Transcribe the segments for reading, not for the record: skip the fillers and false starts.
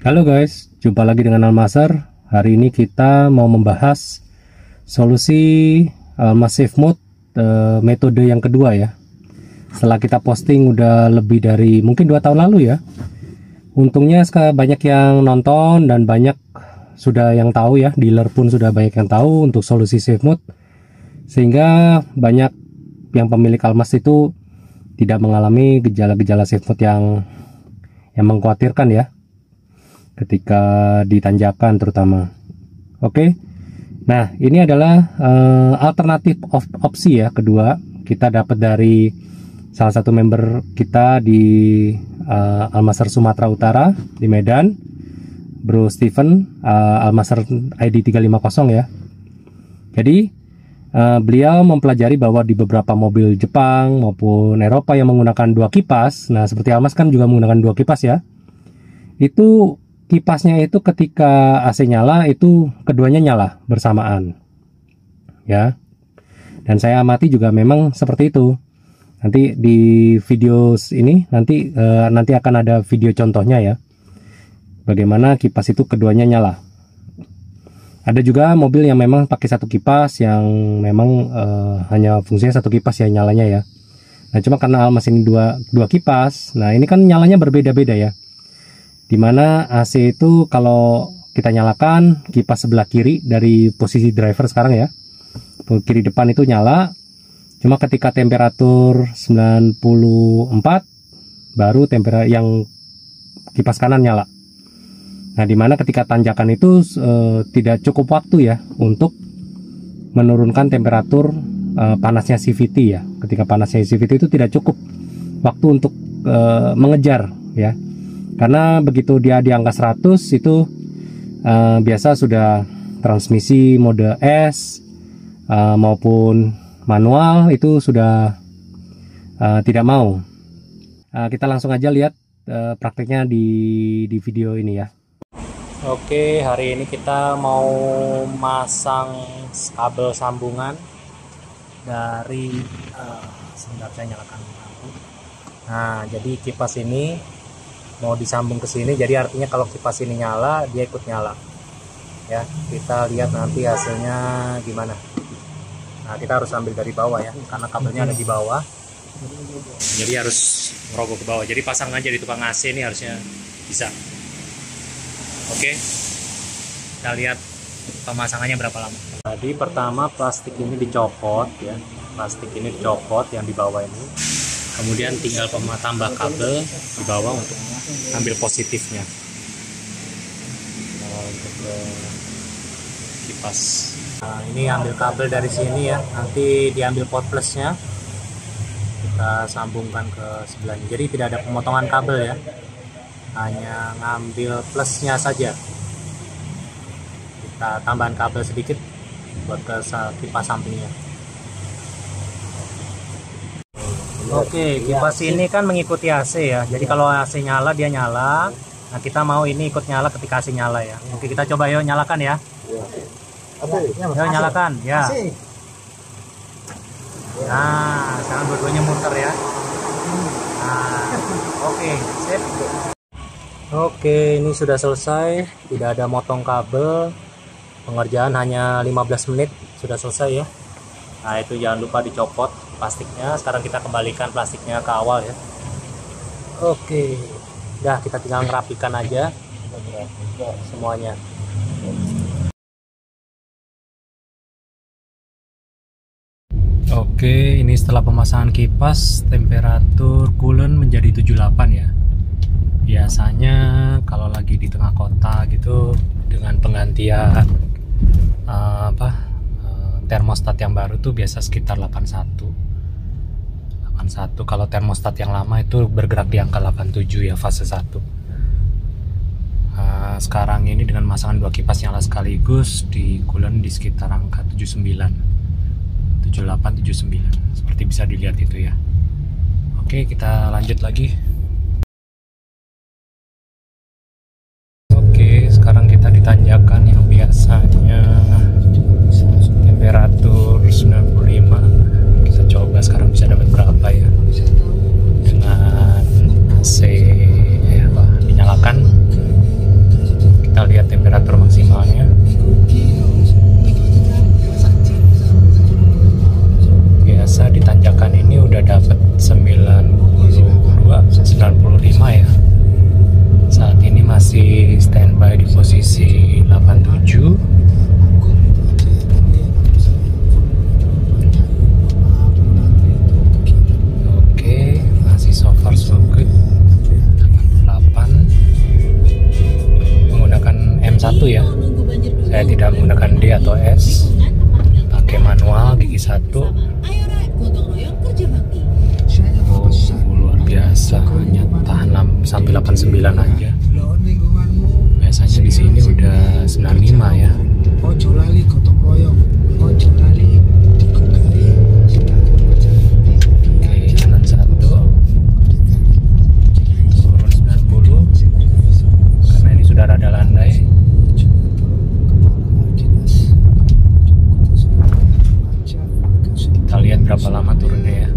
Halo guys, jumpa lagi dengan Almasar. Hari ini kita mau membahas solusi Almas Safe Mode metode yang kedua ya. Setelah kita posting udah lebih dari mungkin 2 tahun lalu ya. Untungnya banyak yang nonton dan banyak sudah yang tahu ya, dealer pun sudah banyak yang tahu untuk solusi Safe Mode. Sehingga banyak yang pemilik Almas itu tidak mengalami gejala-gejala Safe Mode yang mengkhawatirkan ya, ketika ditanjakan terutama. Oke. Nah, ini adalah alternatif opsi ya kedua. Kita dapat dari salah satu member kita di Almasar Sumatera Utara di Medan, Bro Steven, Almasar ID 350 ya. Jadi beliau mempelajari bahwa di beberapa mobil Jepang maupun Eropa yang menggunakan 2 kipas, nah seperti Almas kan juga menggunakan 2 kipas ya, itu kipasnya itu ketika AC nyala itu keduanya nyala bersamaan ya. Dan saya amati juga memang seperti itu. Nanti di video ini nanti akan ada video contohnya ya, bagaimana kipas itu keduanya nyala. Ada juga mobil yang memang pakai 1 kipas, yang memang hanya fungsinya 1 kipas ya nyalanya ya. Nah cuma karena Almas ini dua kipas, nah ini kan nyalanya berbeda-beda ya. Dimana AC itu kalau kita nyalakan kipas sebelah kiri dari posisi driver sekarang ya, kiri depan itu nyala. Cuma ketika temperatur 94 baru temperatur yang kipas kanan nyala. Nah dimana ketika tanjakan itu tidak cukup waktu ya untuk menurunkan temperatur panasnya CVT ya. Ketika panasnya CVT itu tidak cukup waktu untuk mengejar ya. Karena begitu dia di angka 100 itu biasa sudah transmisi mode S maupun manual itu sudah tidak mau. Kita langsung aja lihat prakteknya di video ini ya. Oke, hari ini kita mau masang kabel sambungan dari sebentar saya nyalakan lampu. Nah, jadi kipas ini mau disambung ke sini, jadi artinya kalau kipas ini nyala dia ikut nyala ya. Kita lihat nanti hasilnya gimana. Nah kita harus ambil dari bawah ya, karena kabelnya ada di bawah, jadi harus merogoh ke bawah. Jadi pasang aja di tukang AC ini harusnya bisa. Oke, kita lihat pemasangannya berapa lama. Tadi pertama plastik ini dicopot ya, plastik ini dicopot yang di bawah ini. Kemudian tinggal tambah kabel di bawah untuk ambil positifnya. Nah, untuk kipas. Nah, ini ambil kabel dari sini ya. Nanti diambil port plusnya. Kita sambungkan ke sebelahnya. Jadi tidak ada pemotongan kabel ya. Hanya ngambil plusnya saja. Kita tambahan kabel sedikit buat ke kipas sampingnya. Oke, kipas ini kan mengikuti AC ya. Jadi kalau AC nyala dia nyala. Nah kita mau ini ikut nyala ketika AC nyala ya. Oke, kita coba yuk nyalakan ya. Yuk nyalakan ya. Nah sekarang dua-duanya muter ya. Nah, oke, sip. Oke, ini sudah selesai. Tidak ada motong kabel. Pengerjaan hanya 15 menit sudah selesai ya. Nah itu jangan lupa dicopot plastiknya. Sekarang kita kembalikan plastiknya ke awal ya. Oke, udah kita tinggal ngerapikan aja semuanya. Oke, ini setelah pemasangan kipas, temperatur coolant menjadi 78 ya. Biasanya kalau lagi di tengah kota gitu dengan penggantian termostat yang baru tuh biasa sekitar 81. Kalau termostat yang lama itu bergerak di angka 87 ya, fase 1. Sekarang ini dengan masangan 2 kipas nyala sekaligus, di coolant di sekitar angka 78 79, seperti bisa dilihat itu ya. Oke, kita lanjut lagi. Oke, sekarang kita ditanjakan yang biasanya temperatur 95. Kita coba sekarang bisa dapat berapa ya dengan AC dinyalakan. lihat temperatur maksimalnya. Biasa di tanjakan ini udah dapet 95 ya. Saat ini masih standby di posisi 87. Oke, masih so far so good. 88. Menggunakan M1 ya. Saya tidak menggunakan D atau S. Pakai manual gigi 1. Oh, luar biasa, hanya tahan 6 sampai 89 aja. Biasanya di sini udah 95 ya. Oke, kanan 1. Turun 90. Karena ini sudah rada landai. Kita lihat berapa lama turunnya ya.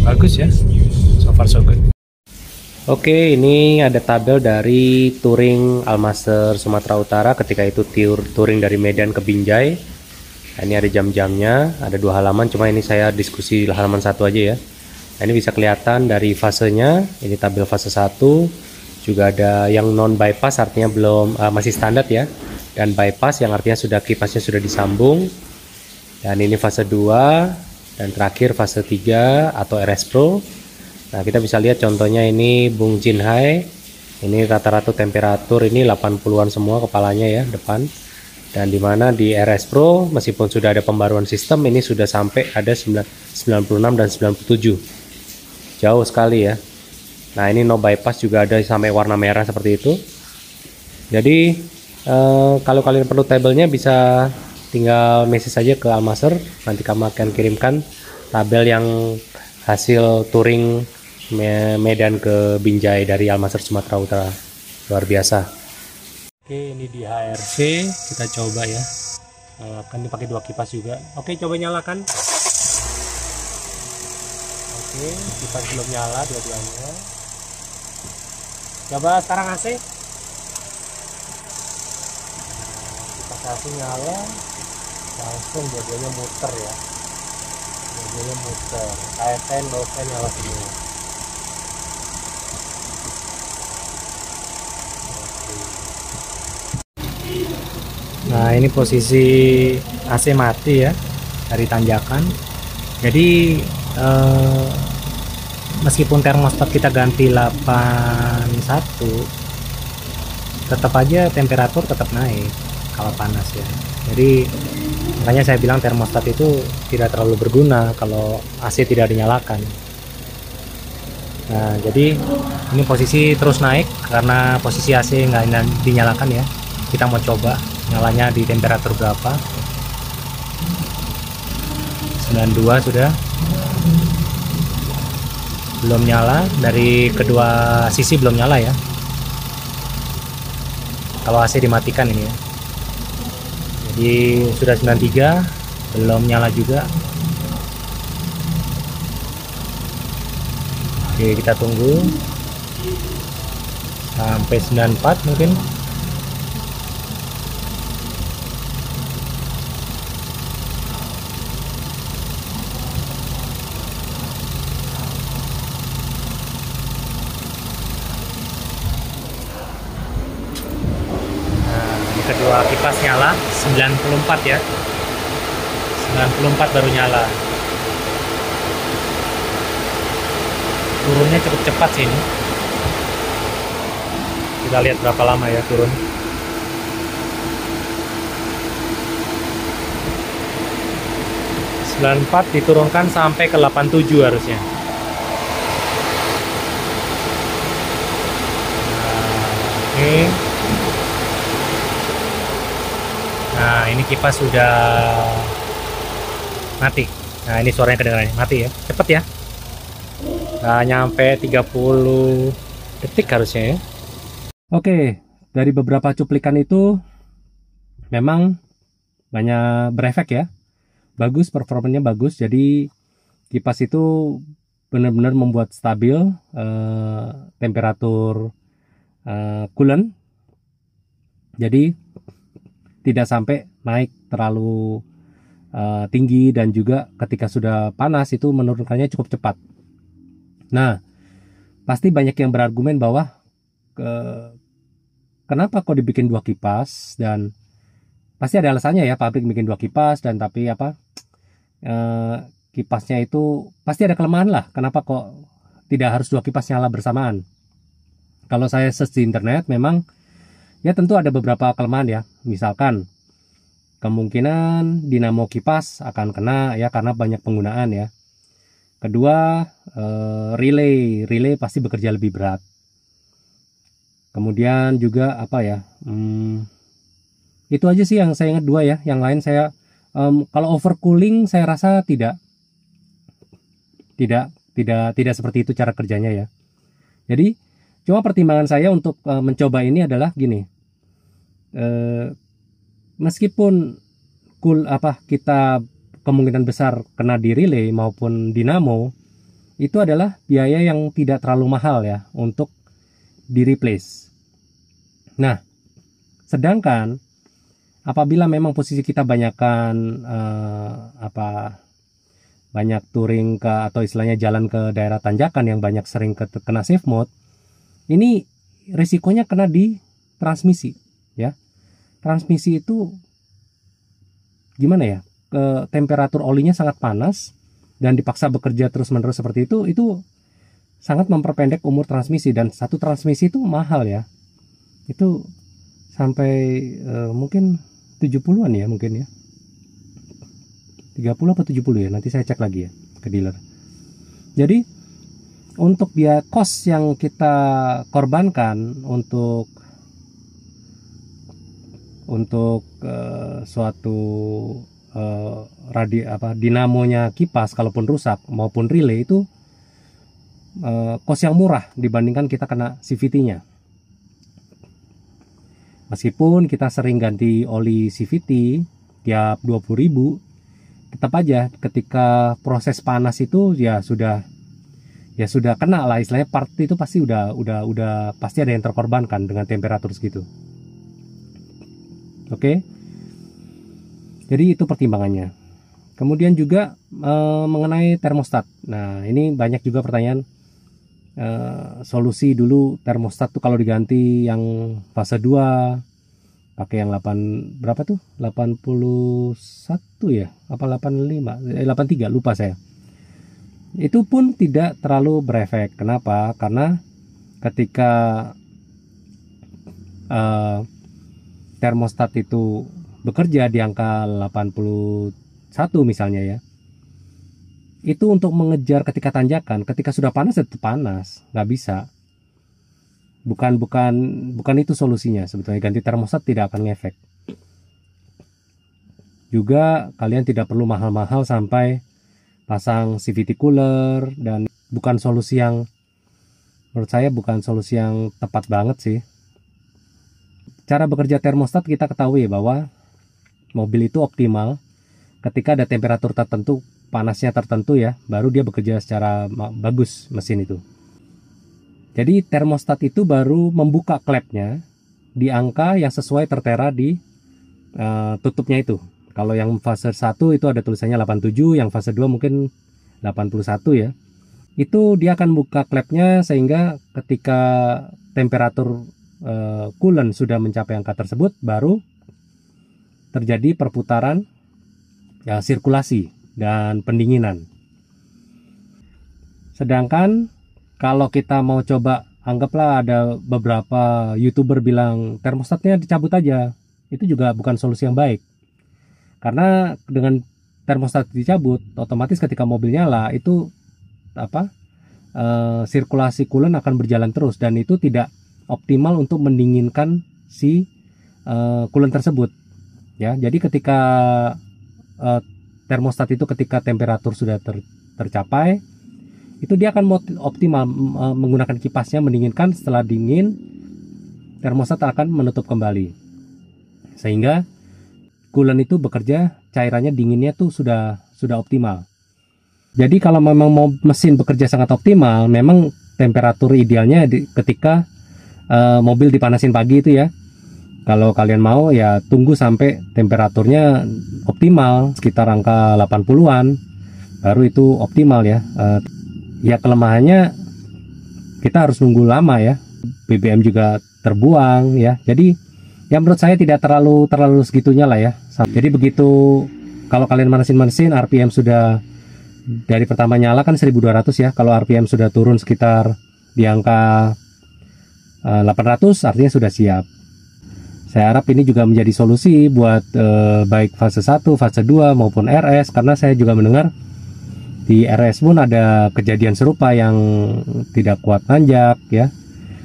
Bagus ya, so far so good. Oke, ini ada tabel dari touring Al-Master Sumatera Utara ketika itu touring dari Medan ke Binjai. Nah, ini ada jam-jamnya, ada 2 halaman, cuma ini saya diskusi halaman 1 aja ya. Nah, ini bisa kelihatan dari fasenya, ini tabel fase 1, juga ada yang non bypass artinya belum masih standar ya, dan bypass yang artinya sudah kipasnya sudah disambung. Dan ini fase 2. Dan terakhir fase 3 atau RS Pro. Nah, kita bisa lihat contohnya ini Bung Jinhai. Ini rata-rata temperatur ini 80-an semua kepalanya ya, depan. Dan dimana di RS Pro meskipun sudah ada pembaruan sistem, ini sudah sampai ada 96 dan 97. Jauh sekali ya. Nah, ini no bypass juga ada sampai warna merah seperti itu. Jadi kalau kalian perlu tabelnya bisa tinggal message saja ke Al-Master, nanti kami akan kirimkan tabel yang hasil touring Medan ke Binjai dari Al-Master Sumatera Utara. Luar biasa. Oke, ini di HRV kita coba ya, nyalakan, dipakai 2 kipas juga. Oke, coba nyalakan. Oke, kipas belum nyala dua-duanya. Coba sekarang AC. Kipas AC nyala, langsung dua-duanya muter ya, dua-duanya muter, high fan, low fan nyala semua. Nah, ini posisi AC mati ya dari tanjakan. Jadi meskipun termostat kita ganti 81, tetap aja temperatur tetap naik kalau panas ya. Jadi makanya saya bilang termostat itu tidak terlalu berguna kalau AC tidak dinyalakan. Nah, jadi ini posisi terus naik karena posisi AC nggak dinyalakan ya. Kita mau coba nyalanya di temperatur berapa. 92 sudah. Belum nyala, dari kedua sisi belum nyala ya. Kalau AC dimatikan ini ya. Jadi sudah 93, belum nyala juga. Oke, kita tunggu sampai 94 mungkin. Kedua kipas nyala, 94 ya, 94 baru nyala. Turunnya cukup cepat sih ini. Kita lihat berapa lama ya turun. ...94 diturunkan sampai ke 87 harusnya. Oke. Nah, ini kipas sudah mati. Nah, ini suaranya kedengaran mati ya. Cepet ya. Nah, nyampe 30 detik harusnya ya. Oke, dari beberapa cuplikan itu memang banyak berefek ya. Bagus, performanya bagus. Jadi kipas itu benar-benar membuat stabil temperatur coolant. Jadi tidak sampai naik terlalu tinggi, dan juga ketika sudah panas itu menurunkannya cukup cepat. Nah, pasti banyak yang berargumen bahwa kenapa kok dibikin 2 kipas, dan pasti ada alasannya ya, pabrik bikin 2 kipas, dan tapi kipasnya itu pasti ada kelemahan lah. Kenapa kok tidak harus 2 kipas nyala bersamaan? Kalau saya search di internet, memang ya tentu ada beberapa kelemahan ya. Misalkan kemungkinan dinamo kipas akan kena ya, karena banyak penggunaan ya. Kedua, relay pasti bekerja lebih berat. Kemudian juga itu aja sih yang saya ingat 2 ya. Yang lain saya kalau overcooling saya rasa tidak seperti itu cara kerjanya ya. Jadi cuma pertimbangan saya untuk mencoba ini adalah gini. Meskipun kita kemungkinan besar kena di relay maupun dinamo, itu adalah biaya yang tidak terlalu mahal ya untuk di replace. Nah, sedangkan apabila memang posisi kita banyak touring atau istilahnya jalan ke daerah tanjakan yang banyak sering kena safe mode, ini risikonya kena di transmisi ya. Transmisi itu gimana ya? Temperatur olinya sangat panas dan dipaksa bekerja terus-menerus seperti itu sangat memperpendek umur transmisi, dan satu transmisi itu mahal ya. Itu sampai mungkin 70-an ya, mungkin ya. 30 atau 70 ya, nanti saya cek lagi ya ke dealer. Jadi untuk biaya cost yang kita korbankan untuk suatu dinamonya kipas kalaupun rusak maupun relay itu cost yang murah dibandingkan kita kena CVT-nya. Meskipun kita sering ganti oli CVT tiap 20.000, tetap aja ketika proses panas itu ya sudah kena lah istilahnya, part itu pasti udah pasti ada yang terkorbankan dengan temperatur segitu. Oke. Jadi itu pertimbangannya. Kemudian juga mengenai termostat. Nah, ini banyak juga pertanyaan. Solusi dulu termostat tuh kalau diganti yang fase 2 pakai yang 8 berapa tuh? 81 ya? Apa 85? 83 lupa saya. Itu pun tidak terlalu berefek. Kenapa? Karena ketika termostat itu bekerja di angka 81 misalnya ya, itu untuk mengejar ketika tanjakan. Ketika sudah panas tetap panas, nggak bisa. Bukan itu solusinya sebetulnya. Ganti termostat tidak akan ngefek. Juga kalian tidak perlu mahal-mahal sampai pasang CVT cooler, dan bukan solusi yang, menurut saya bukan solusi yang tepat banget sih. Cara bekerja termostat kita ketahui bahwa mobil itu optimal ketika ada temperatur tertentu, panasnya tertentu ya, baru dia bekerja secara bagus mesin itu. Jadi termostat itu baru membuka klepnya di angka yang sesuai tertera di tutupnya itu. Kalau yang fase 1 itu ada tulisannya 87, yang fase 2 mungkin 81 ya. Itu dia akan buka klepnya sehingga ketika temperatur coolant sudah mencapai angka tersebut, baru terjadi perputaran ya, sirkulasi dan pendinginan. Sedangkan kalau kita mau coba, anggaplah ada beberapa YouTuber bilang termostatnya dicabut aja, itu juga bukan solusi yang baik. Karena dengan termostat dicabut, otomatis ketika mobil nyala itu sirkulasi coolant akan berjalan terus, dan itu tidak optimal untuk mendinginkan si coolant tersebut ya. Jadi ketika termostat itu ketika temperatur sudah tercapai, itu dia akan optimal menggunakan kipasnya mendinginkan. Setelah dingin, termostat akan menutup kembali sehingga coolant itu bekerja, cairannya dinginnya tuh sudah optimal. Jadi kalau memang mau mesin bekerja sangat optimal, memang temperatur idealnya ketika mobil dipanasin pagi itu ya. Kalau kalian mau ya tunggu sampai temperaturnya optimal sekitar angka 80-an, baru itu optimal ya. Ya kelemahannya kita harus nunggu lama ya, BBM juga terbuang ya. Jadi ya menurut saya tidak terlalu segitunya lah ya. Jadi begitu kalau kalian manasin RPM sudah dari pertama nyala kan 1200 ya. Kalau RPM sudah turun sekitar di angka 800 artinya sudah siap. Saya harap ini juga menjadi solusi buat baik fase 1, fase 2 maupun RS, karena saya juga mendengar di RS pun ada kejadian serupa yang tidak kuat nanjak ya.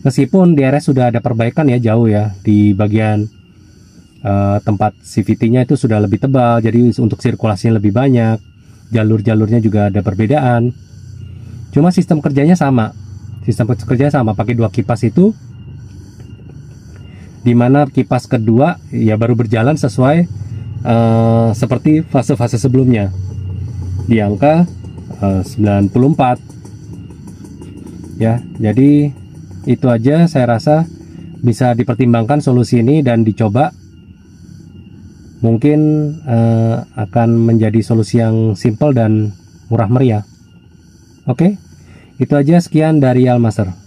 Meskipun di RS sudah ada perbaikan ya, jauh ya, di bagian tempat CVT-nya itu sudah lebih tebal, jadi untuk sirkulasinya lebih banyak, jalur-jalurnya juga ada perbedaan. Cuma sistem kerjanya sama, pakai 2 kipas itu, dimana kipas kedua ya baru berjalan sesuai seperti fase-fase sebelumnya di angka 94 ya. Jadi itu aja, saya rasa bisa dipertimbangkan solusi ini dan dicoba, mungkin akan menjadi solusi yang simple dan murah meriah. Oke, itu aja, sekian dari Almaster.